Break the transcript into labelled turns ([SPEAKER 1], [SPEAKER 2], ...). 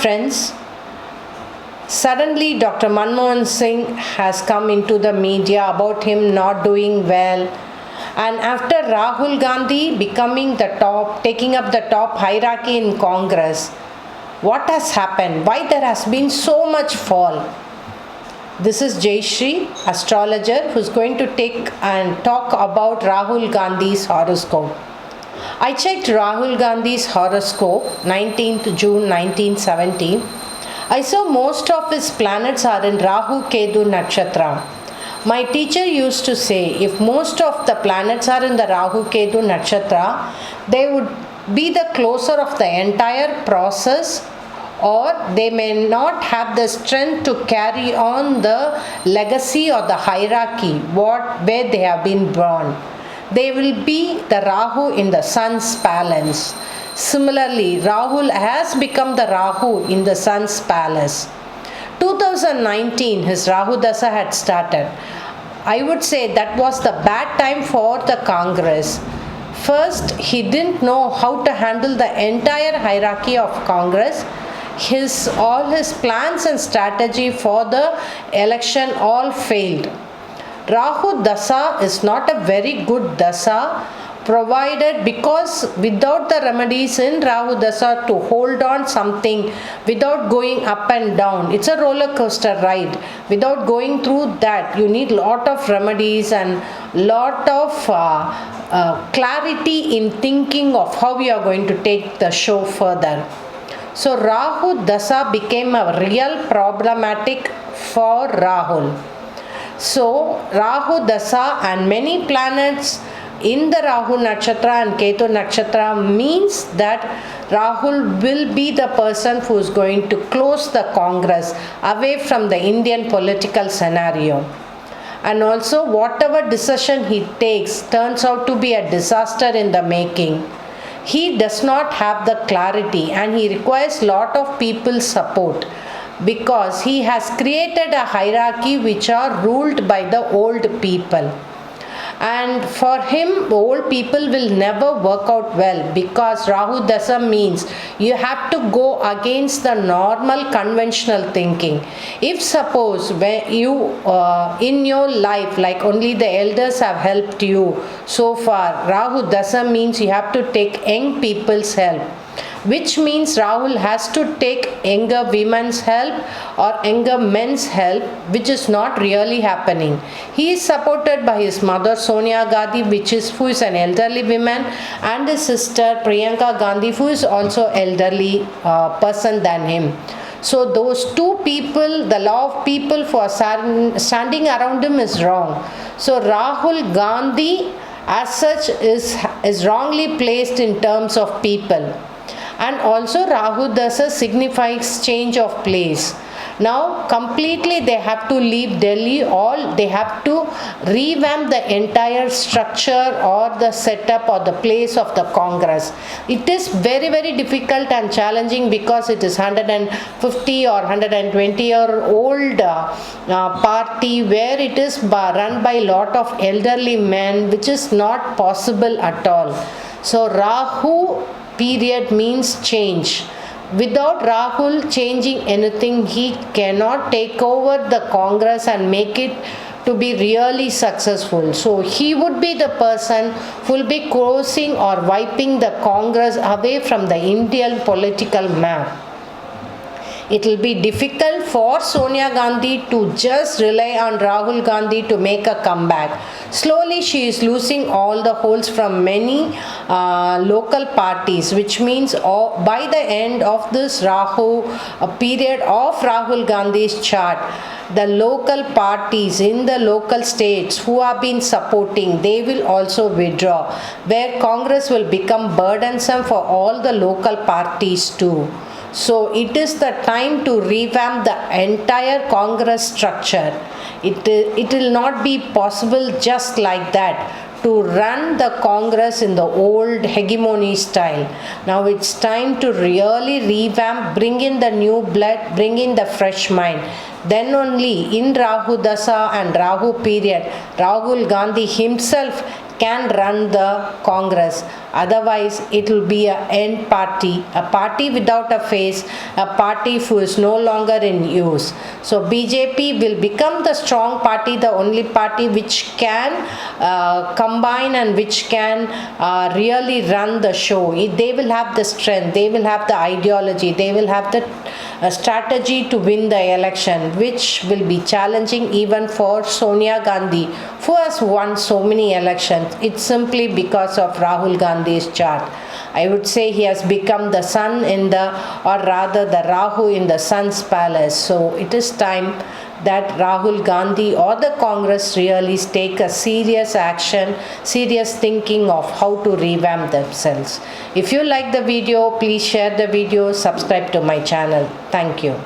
[SPEAKER 1] friends, suddenly Dr. Manmohan Singh has come into the media about him not doing well. And after Rahul Gandhi becoming the top, taking up the top hierarchy in Congress, what has happened? Why there has been so much fall? This is Jayashree, astrologer, who is going to take and talk about Rahul Gandhi's horoscope. I checked Rahul Gandhi's horoscope, 19th June 1917. I saw most of his planets are in Rahu Ketu Nakshatra. My teacher used to say if most of the planets are in the Rahu Ketu Nakshatra, they would be the closer of the entire process, or they may not have the strength to carry on the legacy or the hierarchy where they have been born. They will be the Rahu in the sun's palace. Similarly, Rahul has become the Rahu in the sun's palace. 2019, his Rahu Dasa had started. I would say that was the bad time for the Congress. First, he didn't know how to handle the entire hierarchy of Congress. All his plans and strategy for the election all failed. Rahu Dasa is not a very good Dasa, provided because without the remedies in Rahu Dasa to hold on something without going up and down, it's a roller coaster ride. Without going through that, you need lot of remedies and lot of clarity in thinking of how you are going to take the show further. So Rahu Dasa became a real problematic for Rahul. So Rahu Dasa and many planets in the Rahu Nakshatra and Ketu Nakshatra means that Rahul will be the person who is going to close the Congress away from the Indian political scenario. And also whatever decision he takes turns out to be a disaster in the making. He does not have the clarity and he requires lot of people's support, because he has created a hierarchy which are ruled by the old people. And for him, old people will never work out well, because Rahu Dasa means you have to go against the normal conventional thinking. If suppose when you in your life, like only the elders have helped you so far, Rahu Dasa means you have to take young people's help, which means Rahul has to take younger women's help or younger men's help, which is not really happening. He is supported by his mother Sonia Gandhi, who is an elderly woman, and his sister Priyanka Gandhi, who is also elderly person than him. So those two people, the law of people for standing around him is wrong. So Rahul Gandhi as such is wrongly placed in terms of people. And also Rahu Dasa signifies change of place. Now completely they have to leave Delhi, or they have to revamp the entire structure or the setup or the place of the Congress. It is very, very difficult and challenging, because it is 150 or 120-year-old party where it is run by a lot of elderly men, which is not possible at all. So Rahu period means change. Without Rahul changing anything, he cannot take over the Congress and make it to be really successful. So he would be the person who will be closing or wiping the Congress away from the Indian political map. It will be difficult for Sonia Gandhi to just rely on Rahul Gandhi to make a comeback. Slowly she is losing all the holds from many local parties, which means by the end of this period of Rahul Gandhi's chart, the local parties in the local states who have been supporting, they will also withdraw, where Congress will become burdensome for all the local parties too. So it is the time to revamp the entire Congress structure. It will not be possible just like that to run the Congress in the old hegemony style. Now it's time to really revamp, bring in the new blood, bring in the fresh mind. Then only in Rahu Dasa and Rahu period, Rahul Gandhi himself can run the Congress. Otherwise, it will be a end party, a party without a face, a party who is no longer in use. So BJP will become the strong party, the only party which can combine and which can really run the show. They will have the strength, they will have the ideology, they will have the strategy to win the election, which will be challenging even for Sonia Gandhi, who has won so many elections. It's simply because of Rahul Gandhi's chart. I would say he has become the sun in the, or rather the Rahu in the sun's palace. So it is time that Rahul Gandhi or the Congress really take a serious action, serious thinking of how to revamp themselves. If you like the video, please share the video, subscribe to my channel. Thank you.